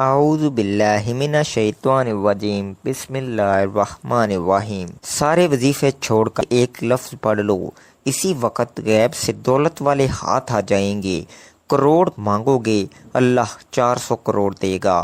اعوذ باللہ من الشیطان الرجیم بسم اللہ الرحمن الرحیم۔ سارے وظیفے چھوڑ کر ایک لفظ پڑھ لو، اسی وقت غیب سے دولت والے ہاتھ آ جائیں گے، کروڑ مانگو گے اللہ 400 کروڑ دے گا۔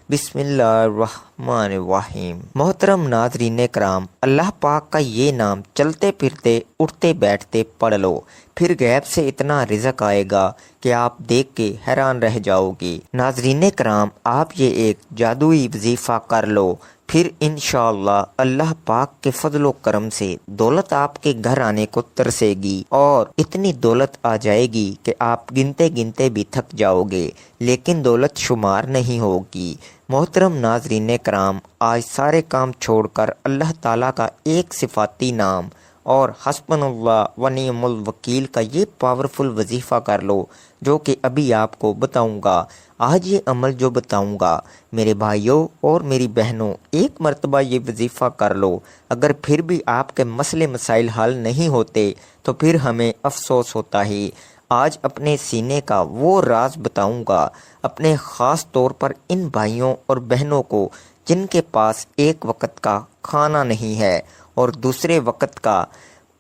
بسم اللہ الرحمن الرحیم۔ محترم ناظرین کرام، اللہ پاک کا یہ نام چلتے پھرتے اٹھتے بیٹھتے پڑھ لو، پھر غیب سے اتنا رزق آئے گا کہ آپ دیکھ کے حیران رہ جاؤ گے۔ ناظرین کرام، آپ یہ ایک جادوئی وظیفہ کر لو، پھر انشاءاللہ اللہ پاک کے فضل و کرم سے دولت آپ کے گھر آنے کو ترسے گی، اور اتنی دولت آ جائے گی کہ آپ گنتے گنتے بھی تھک جاؤ گے، لیکن دولت شمار نہیں ہوگی۔ محترم ناظرین کرام، آج سارے کام چھوڑ کر اللہ تعالیٰ کا ایک صفاتی نام اور حسبنا اللہ و نعم الوکیل کا یہ پاورفل وظیفہ کر لو، جو کہ ابھی آپ کو بتاؤں گا۔ آج یہ عمل جو بتاؤں گا میرے بھائیوں اور میری بہنوں، ایک مرتبہ یہ وظیفہ کر لو، اگر پھر بھی آپ کے مسئلے مسائل حل نہیں ہوتے تو پھر ہمیں افسوس ہوتا ہے۔ آج اپنے سینے کا وہ راز بتاؤں گا، اپنے خاص طور پر ان بھائیوں اور بہنوں کو جن کے پاس ایک وقت کا کھانا نہیں ہے اور دوسرے وقت کا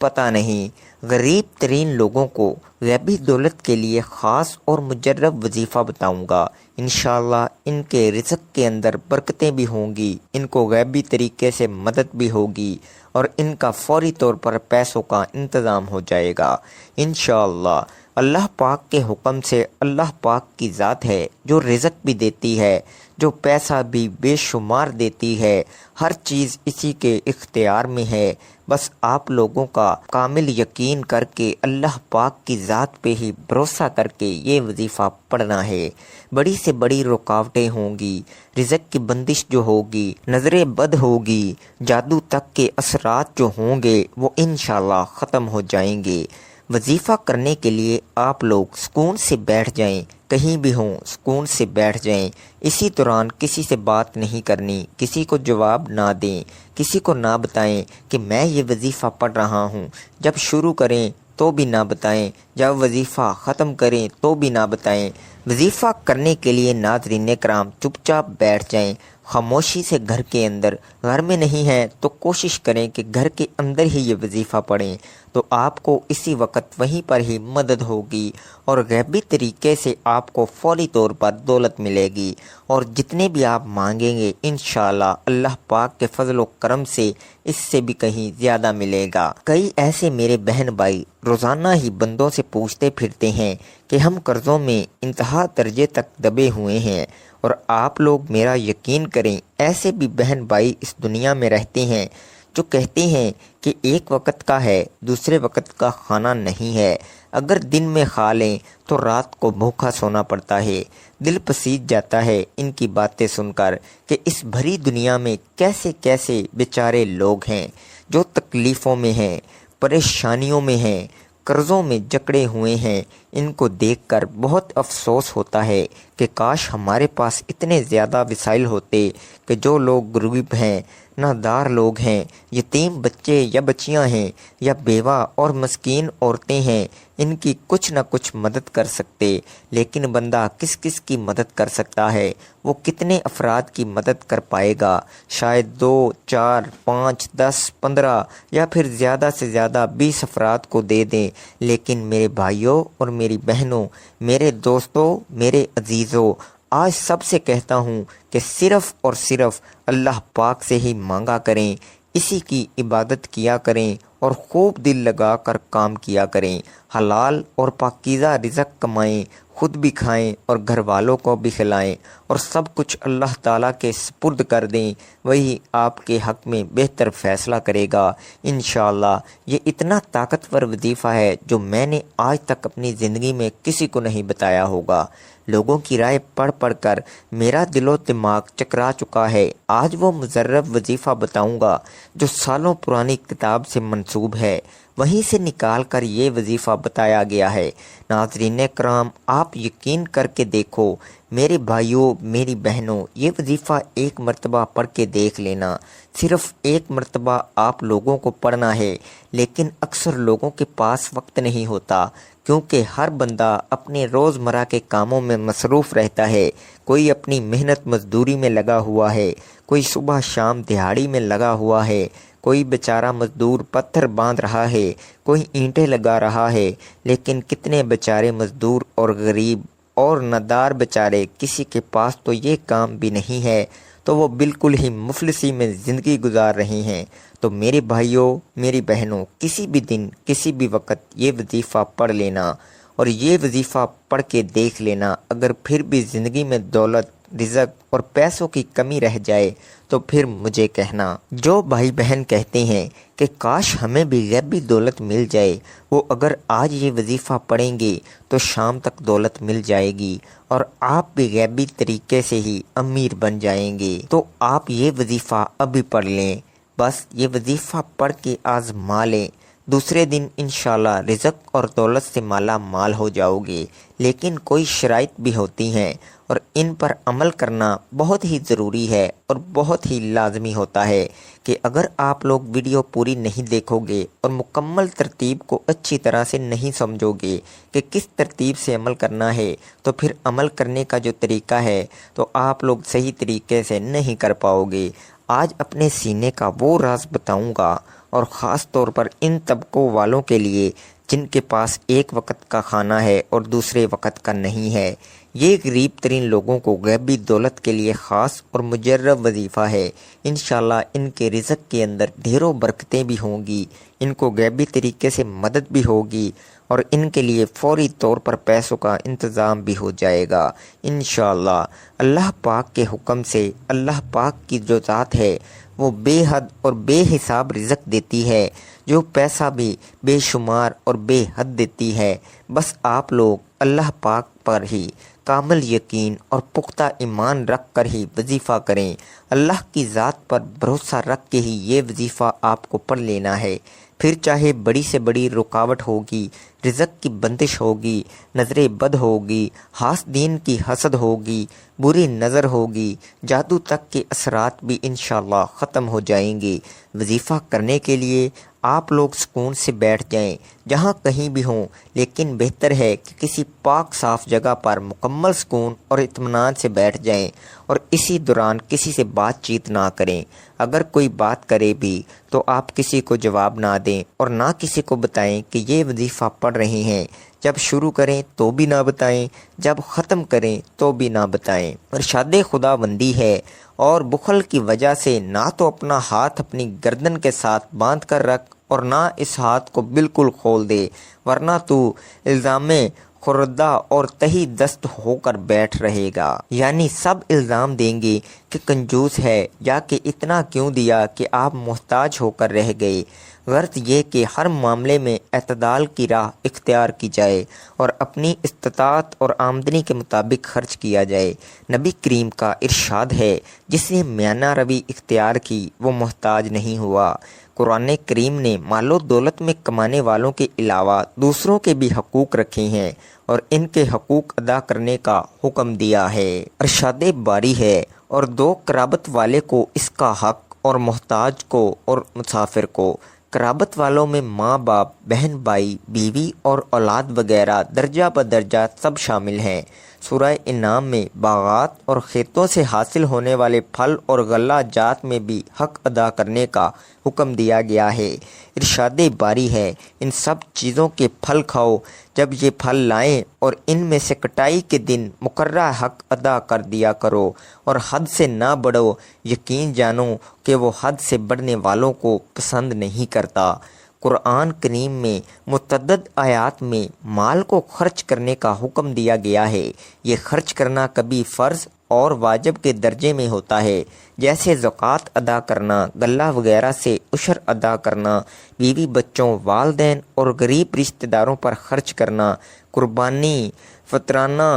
پتہ نہیں، غریب ترین لوگوں کو غیبی دولت کے لیے خاص اور مجرب وظیفہ بتاؤں گا۔ انشاءاللہ ان کے رزق کے اندر برکتیں بھی ہوں گی، ان کو غیبی طریقے سے مدد بھی ہوگی، اور ان کا فوری طور پر پیسوں کا انتظام ہو جائے گا انشاءاللہ۔ اللہ پاک کے حکم سے اللہ پاک کی ذات ہے جو رزق بھی دیتی ہے، جو پیسہ بھی بے شمار دیتی ہے، ہر چیز اسی کے اختیار میں ہے۔ بس آپ لوگوں کا کامل یقین کر کے اللہ پاک کی ذات پہ ہی بھروسہ کر کے یہ وظیفہ پڑھنا ہے۔ بڑی سے بڑی رکاوٹیں ہوں گی، رزق کی بندش جو ہوگی، نظر بد ہوگی، جادو تک کے اثرات جو ہوں گے وہ انشاءاللہ ختم ہو جائیں گے۔ وظیفہ کرنے کے لیے آپ لوگ سکون سے بیٹھ جائیں، کہیں بھی ہوں سکون سے بیٹھ جائیں۔ اسی دوران کسی سے بات نہیں کرنی، کسی کو جواب نہ دیں، کسی کو نہ بتائیں کہ میں یہ وظیفہ پڑھ رہا ہوں۔ جب شروع کریں تو بھی نہ بتائیں، جب وظیفہ ختم کریں تو بھی نہ بتائیں۔ وظیفہ کرنے کے لیے ناظرین کرام چپ چاپ بیٹھ جائیں، خاموشی سے گھر کے اندر۔ گھر میں نہیں ہے تو کوشش کریں کہ گھر کے اندر ہی یہ وظیفہ پڑھیں، تو آپ کو اسی وقت وہیں پر ہی مدد ہوگی، اور غیبی طریقے سے آپ کو فوری طور پر دولت ملے گی، اور جتنے بھی آپ مانگیں گے انشاءاللہ اللہ پاک کے فضل و کرم سے اس سے بھی کہیں زیادہ ملے گا۔ کئی ایسے میرے بہن بھائی روزانہ ہی بندوں سے پوچھتے پھرتے ہیں کہ ہم قرضوں میں انتہا درجے تک دبے ہوئے ہیں، اور آپ لوگ میرا یقین کریں، ایسے بھی بہن بھائی اس دنیا میں رہتے ہیں جو کہتے ہیں کہ ایک وقت کا ہے، دوسرے وقت کا کھانا نہیں ہے، اگر دن میں کھا لیں تو رات کو بھوکا سونا پڑتا ہے۔ دل پسیج جاتا ہے ان کی باتیں سن کر کہ اس بھری دنیا میں کیسے کیسے بیچارے لوگ ہیں جو تکلیفوں میں ہیں، پریشانیوں میں ہیں، قرضوں میں جکڑے ہوئے ہیں۔ ان کو دیکھ کر بہت افسوس ہوتا ہے کہ کاش ہمارے پاس اتنے زیادہ وسائل ہوتے کہ جو لوگ غریب ہیں، نادار لوگ ہیں، یتیم بچے یا بچیاں ہیں، یا بیوہ اور مسکین عورتیں ہیں، ان کی کچھ نہ کچھ مدد کر سکتے۔ لیکن بندہ کس کس کی مدد کر سکتا ہے؟ وہ کتنے افراد کی مدد کر پائے گا؟ شاید 2 4 5 10 15 یا پھر زیادہ سے زیادہ 20 افراد کو دے دیں۔ لیکن میرے بھائیوں اور میری بہنوں، میرے دوستوں، میرے عزیزوں، آج سب سے کہتا ہوں کہ صرف اور صرف اللہ پاک سے ہی مانگا کریں، اسی کی عبادت کیا کریں، اور خوب دل لگا کر کام کیا کریں، حلال اور پاکیزہ رزق کمائیں، خود بھی کھائیں اور گھر والوں کو بھی کھلائیں، اور سب کچھ اللہ تعالیٰ کے سپرد کر دیں، وہی آپ کے حق میں بہتر فیصلہ کرے گا انشاءاللہ۔ یہ اتنا طاقتور وظیفہ ہے جو میں نے آج تک اپنی زندگی میں کسی کو نہیں بتایا ہوگا۔ لوگوں کی رائے پڑھ پڑھ کر میرا دل و دماغ چکرا چکا ہے۔ آج وہ مجرب وظیفہ بتاؤں گا جو سالوں پرانی کتاب سے منسوب ہے، وہیں سے نکال کر یہ وظیفہ بتایا گیا ہے۔ ناظرین کرام، آپ یقین کر کے دیکھو، میرے بھائیوں میری بہنوں، یہ وظیفہ ایک مرتبہ پڑھ کے دیکھ لینا۔ صرف ایک مرتبہ آپ لوگوں کو پڑھنا ہے، لیکن اکثر لوگوں کے پاس وقت نہیں ہوتا، کیونکہ ہر بندہ اپنے روزمرہ کے کاموں میں مصروف رہتا ہے۔ کوئی اپنی محنت مزدوری میں لگا ہوا ہے، کوئی صبح شام دہاڑی میں لگا ہوا ہے، کوئی بیچارہ مزدور پتھر باندھ رہا ہے، کوئی اینٹیں لگا رہا ہے، لیکن کتنے بیچارے مزدور اور غریب اور ندار بیچارے، کسی کے پاس تو یہ کام بھی نہیں ہے، تو وہ بالکل ہی مفلسی میں زندگی گزار رہے ہیں۔ تو میرے بھائیوں میری بہنوں، کسی بھی دن کسی بھی وقت یہ وظیفہ پڑھ لینا، اور یہ وظیفہ پڑھ کے دیکھ لینا۔ اگر پھر بھی زندگی میں دولت، رزق اور پیسوں کی کمی رہ جائے تو پھر مجھے کہنا۔ جو بھائی بہن کہتے ہیں کہ کاش ہمیں بھی غیبی دولت مل جائے، وہ اگر آج یہ وظیفہ پڑھیں گے تو شام تک دولت مل جائے گی، اور آپ بھی غیبی طریقے سے ہی امیر بن جائیں گے۔ تو آپ یہ وظیفہ ابھی پڑھ لیں، بس یہ وظیفہ پڑھ کے آزما لیں، دوسرے دن انشاءاللہ رزق اور دولت سے مالا مال ہو جاؤ گے۔ لیکن کوئی شرائط بھی ہوتی ہیں، اور ان پر عمل کرنا بہت ہی ضروری ہے اور بہت ہی لازمی ہوتا ہے کہ اگر آپ لوگ ویڈیو پوری نہیں دیکھو گے اور مکمل ترتیب کو اچھی طرح سے نہیں سمجھو گے کہ کس ترتیب سے عمل کرنا ہے، تو پھر عمل کرنے کا جو طریقہ ہے تو آپ لوگ صحیح طریقے سے نہیں کر پاؤ گے۔ آج اپنے سینے کا وہ راز بتاؤں گا، اور خاص طور پر ان طبقوں والوں کے لیے جن کے پاس ایک وقت کا کھانا ہے اور دوسرے وقت کا نہیں ہے۔ یہ غریب ترین لوگوں کو غیبی دولت کے لیے خاص اور مجرب وظیفہ ہے۔ انشاءاللہ ان کے رزق کے اندر ڈھیروں برکتیں بھی ہوں گی، ان کو غیبی طریقے سے مدد بھی ہوگی، اور ان کے لیے فوری طور پر پیسوں کا انتظام بھی ہو جائے گا انشاءاللہ۔ اللہ پاک کے حکم سے، اللہ پاک کی جو ذات ہے وہ بے حد اور بے حساب رزق دیتی ہے، جو پیسہ بھی بے شمار اور بے حد دیتی ہے۔ بس آپ لوگ اللہ پاک پر ہی کامل یقین اور پختہ ایمان رکھ کر ہی وظیفہ کریں۔ اللہ کی ذات پر بھروسہ رکھ کے ہی یہ وظیفہ آپ کو پڑھ لینا ہے۔ پھر چاہے بڑی سے بڑی رکاوٹ ہوگی، رزق کی بندش ہوگی، نظر بد ہوگی، حاسدین کی حسد ہوگی، بری نظر ہوگی، جادو تک کے اثرات بھی انشاءاللہ ختم ہو جائیں گے۔ وظیفہ کرنے کے لیے آپ لوگ سکون سے بیٹھ جائیں، جہاں کہیں بھی ہوں، لیکن بہتر ہے کہ کسی پاک صاف جگہ پر مکمل سکون اور اطمینان سے بیٹھ جائیں، اور اسی دوران کسی سے بات چیت نہ کریں۔ اگر کوئی بات کرے بھی تو آپ کسی کو جواب نہ دیں، اور نہ کسی کو بتائیں کہ یہ وظیفہ پڑھ رہے ہیں۔ جب شروع کریں تو بھی نہ بتائیں، جب ختم کریں تو بھی نہ بتائیں۔ ارشاد خدا بندی ہے، اور بخل کی وجہ سے نہ تو اپنا ہاتھ اپنی گردن کے ساتھ باندھ کر رکھ، اور نہ اس ہاتھ کو بالکل کھول دے، ورنہ تو الزام خوردہ اور تہی دست ہو کر بیٹھ رہے گا۔ یعنی سب الزام دیں گے کہ کنجوس ہے، یا کہ اتنا کیوں دیا کہ آپ محتاج ہو کر رہ گئے۔ غرض یہ کہ ہر معاملے میں اعتدال کی راہ اختیار کی جائے، اور اپنی استطاعت اور آمدنی کے مطابق خرچ کیا جائے۔ نبی کریم کا ارشاد ہے، جس نے میانہ روی اختیار کی وہ محتاج نہیں ہوا۔ قرآن کریم نے مال و دولت میں کمانے والوں کے علاوہ دوسروں کے بھی حقوق رکھے ہیں، اور ان کے حقوق ادا کرنے کا حکم دیا ہے۔ ارشاد باری ہے، اور دو قرابت والے کو اس کا حق، اور محتاج کو اور مسافر کو۔ قرابت والوں میں ماں باپ، بہن بھائی، بیوی اور اولاد وغیرہ درجہ بدرجہ سب شامل ہیں۔ سورہ انعام میں باغات اور کھیتوں سے حاصل ہونے والے پھل اور غلہ جات میں بھی حق ادا کرنے کا حکم دیا گیا ہے۔ ارشاد باری ہے، ان سب چیزوں کے پھل کھاؤ جب یہ پھل لائیں، اور ان میں سے کٹائی کے دن مقررہ حق ادا کر دیا کرو، اور حد سے نہ بڑھو، یقین جانو کہ وہ حد سے بڑھنے والوں کو پسند نہیں کرتا۔ قرآن کریم میں متعدد آیات میں مال کو خرچ کرنے کا حکم دیا گیا ہے۔ یہ خرچ کرنا کبھی فرض اور واجب کے درجے میں ہوتا ہے، جیسے زکوٰۃ ادا کرنا، غلہ وغیرہ سے عشر ادا کرنا، بیوی بچوں، والدین اور غریب رشتہ داروں پر خرچ کرنا، قربانی، فطرانہ،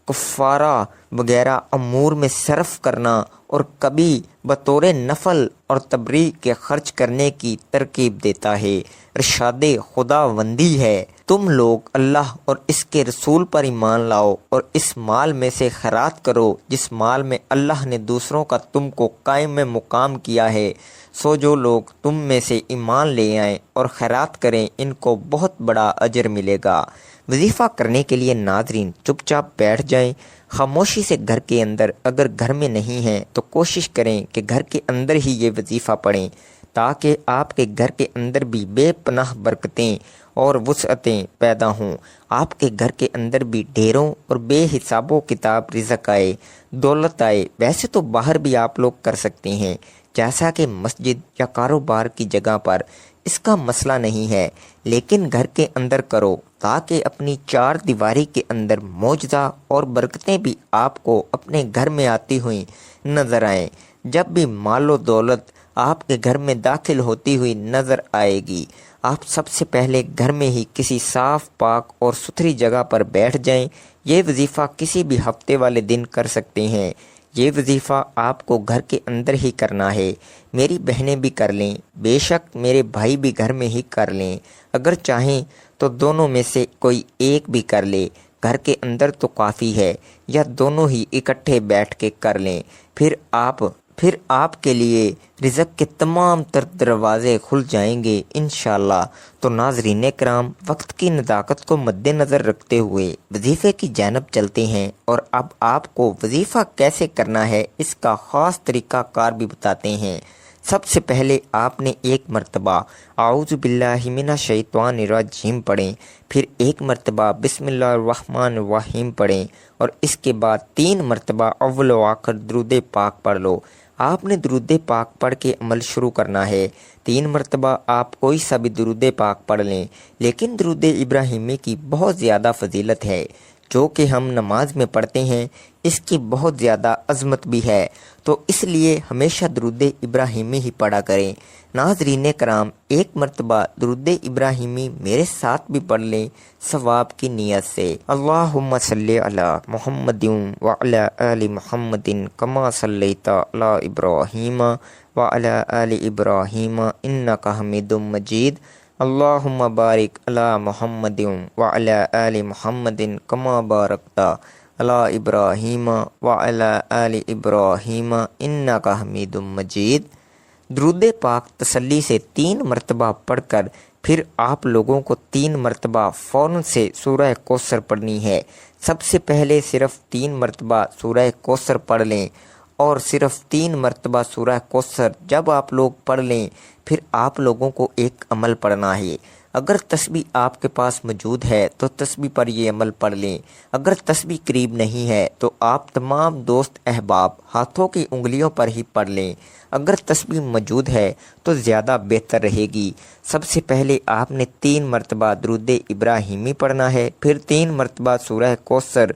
کفارہ وغیرہ امور میں صرف کرنا، اور کبھی بطور نفل اور تبریک کے خرچ کرنے کی ترکیب دیتا ہے۔ ارشاد خدا بندی ہے، تم لوگ اللہ اور اس کے رسول پر ایمان لاؤ اور اس مال میں سے خیرات کرو جس مال میں اللہ نے دوسروں کا تم کو قائم مقام کیا ہے۔ سو جو لوگ تم میں سے ایمان لے آئیں اور خیرات کریں ان کو بہت بڑا اجر ملے گا۔ وظیفہ کرنے کے لیے ناظرین چپ چاپ بیٹھ جائیں خاموشی سے گھر کے اندر، اگر گھر میں نہیں ہیں تو کوشش کریں کہ گھر کے اندر ہی یہ وظیفہ پڑھیں تاکہ آپ کے گھر کے اندر بھی بے پناہ برکتیں اور وسعتیں پیدا ہوں، آپ کے گھر کے اندر بھی ڈھیروں اور بے حساب و کتاب رزق آئے، دولت آئے۔ ویسے تو باہر بھی آپ لوگ کر سکتے ہیں جیسا کہ مسجد یا کاروبار کی جگہ پر، اس کا مسئلہ نہیں ہے، لیکن گھر کے اندر کرو تاکہ اپنی چار دیواری کے اندر معجزہ اور برکتیں بھی آپ کو اپنے گھر میں آتی ہوئی نظر آئیں۔ جب بھی مال و دولت آپ کے گھر میں داخل ہوتی ہوئی نظر آئے گی، آپ سب سے پہلے گھر میں ہی کسی صاف پاک اور ستھری جگہ پر بیٹھ جائیں۔ یہ وظیفہ کسی بھی ہفتے والے دن کر سکتے ہیں، یہ وظیفہ آپ کو گھر کے اندر ہی کرنا ہے۔ میری بہنیں بھی کر لیں، بے شک میرے بھائی بھی گھر میں ہی کر لیں، اگر چاہیں تو دونوں میں سے کوئی ایک بھی کر لے، گھر کے اندر تو کافی ہے، یا دونوں ہی اکٹھے بیٹھ کے کر لیں۔ پھر آپ کے لیے رزق کے تمام تر دروازے کھل جائیں گے انشاءاللہ۔ تو ناظرین کرام، وقت کی نزاکت کو مد نظر رکھتے ہوئے وظیفے کی جانب چلتے ہیں، اور اب آپ کو وظیفہ کیسے کرنا ہے اس کا خاص طریقہ کار بھی بتاتے ہیں۔ سب سے پہلے آپ نے ایک مرتبہ اعوذ باللہ من الشیطان الرجیم پڑھیں، پھر ایک مرتبہ بسم اللہ الرحمن الرحیم پڑھیں، اور اس کے بعد 3 مرتبہ اول و آخر درود پاک پڑھ لو۔ آپ نے درود پاک پڑھ کے عمل شروع کرنا ہے۔ 3 مرتبہ آپ کوئی سا بھی درود پاک پڑھ لیں، لیکن درود ابراہیمی کی بہت زیادہ فضیلت ہے جو کہ ہم نماز میں پڑھتے ہیں، اس کی بہت زیادہ عظمت بھی ہے، تو اس لیے ہمیشہ درود ابراہیمی ہی پڑھا کریں۔ ناظرین کرام، ایک مرتبہ درود ابراہیمی میرے ساتھ بھی پڑھ لیں ثواب کی نیت سے۔ اللہم صلی علی محمد وعلی آل محمد کما صلیت علی ابراہیم وعلی آل ابراہیم انک حمید مجید۔ اللہم بارک علی محمد وعلی آل محمد کما بارکت علی ابراہیم وعلی آل ابراہیم انک حمید مجید۔ درود پاک تسلی سے 3 مرتبہ پڑھ کر پھر آپ لوگوں کو 3 مرتبہ فوراً سے سورہ کوثر پڑھنی ہے۔ سب سے پہلے صرف 3 مرتبہ سورہ کوثر پڑھ لیں، اور صرف 3 مرتبہ سورہ کوثر جب آپ لوگ پڑھ لیں پھر آپ لوگوں کو ایک عمل پڑھنا ہے۔ اگر تسبیح آپ کے پاس موجود ہے تو تسبیح پر یہ عمل پڑھ لیں، اگر تسبیح قریب نہیں ہے تو آپ تمام دوست احباب ہاتھوں کی انگلیوں پر ہی پڑھ لیں، اگر تسبیح موجود ہے تو زیادہ بہتر رہے گی۔ سب سے پہلے آپ نے 3 مرتبہ درود ابراہیمی پڑھنا ہے، پھر 3 مرتبہ سورہ کوثر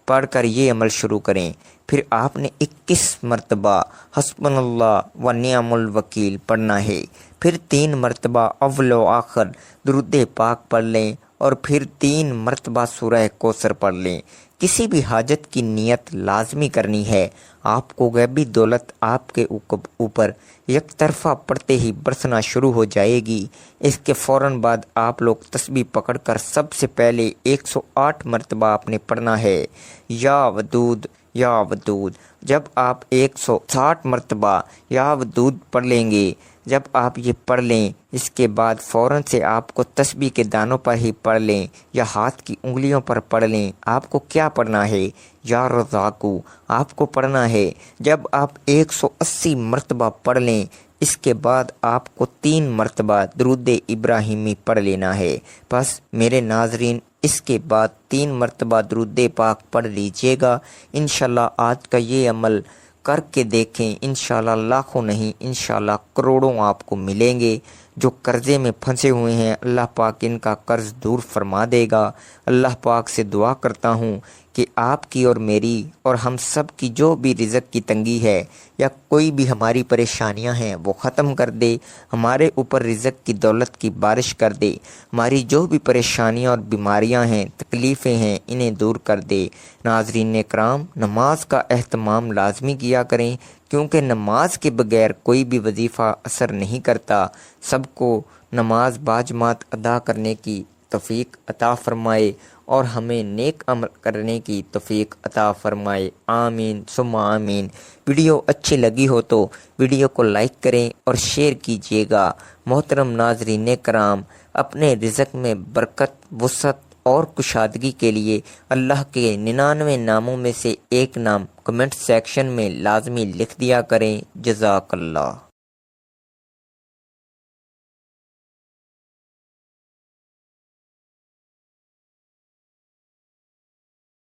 پڑھ کر یہ عمل شروع کریں، پھر آپ نے 21 مرتبہ حسبنا اللہ و نعم الوکیل پڑھنا ہے، پھر 3 مرتبہ اول و آخر درود پاک پڑھ لیں، اور پھر 3 مرتبہ سورہ کوثر پڑھ لیں۔ کسی بھی حاجت کی نیت لازمی کرنی ہے، آپ کو غیبی دولت آپ کے اوپر یک طرفہ پڑھتے ہی برسنا شروع ہو جائے گی۔ اس کے فوراً بعد آپ لوگ تسبیح پکڑ کر سب سے پہلے 108 مرتبہ آپ نے پڑھنا ہے یا ودود یا ودود۔ جب آپ 160 مرتبہ یا ودود پڑھ لیں گے، جب آپ یہ پڑھ لیں اس کے بعد فوراً سے آپ کو تسبیح کے دانوں پر ہی پڑھ لیں یا ہاتھ کی انگلیوں پر پڑھ لیں۔ آپ کو کیا پڑھنا ہے؟ یا رزاقو آپ کو پڑھنا ہے۔ جب آپ 180 مرتبہ پڑھ لیں اس کے بعد آپ کو 3 مرتبہ درود ابراہیمی پڑھ لینا ہے۔ بس میرے ناظرین، اس کے بعد 3 مرتبہ درود پاک پڑھ لیجئے گا۔ انشاءاللہ آج کا یہ عمل کر کے دیکھیں، انشاءاللہ لاکھوں نہیں انشاءاللہ کروڑوں آپ کو ملیں گے۔ جو قرضے میں پھنسے ہوئے ہیں اللہ پاک ان کا قرض دور فرما دے گا۔ اللہ پاک سے دعا کرتا ہوں کہ آپ کی اور میری اور ہم سب کی جو بھی رزق کی تنگی ہے یا کوئی بھی ہماری پریشانیاں ہیں وہ ختم کر دے، ہمارے اوپر رزق کی دولت کی بارش کر دے، ہماری جو بھی پریشانیاں اور بیماریاں ہیں تکلیفیں ہیں انہیں دور کر دے۔ ناظرین کرام، نماز کا اہتمام لازمی کیا کریں، کیونکہ نماز کے بغیر کوئی بھی وظیفہ اثر نہیں کرتا۔ سب کو نماز باجماعت ادا کرنے کی توفیق عطا فرمائے اور ہمیں نیک عمل کرنے کی توفیق عطا فرمائے، آمین ثم آمین۔ ویڈیو اچھی لگی ہو تو ویڈیو کو لائک کریں اور شیئر کیجیے گا۔ محترم ناظرین کرام، اپنے رزق میں برکت، وسعت اور کشادگی کے لیے اللہ کے 99 ناموں میں سے ایک نام کمنٹ سیکشن میں لازمی لکھ دیا کریں۔ جزاک اللہ۔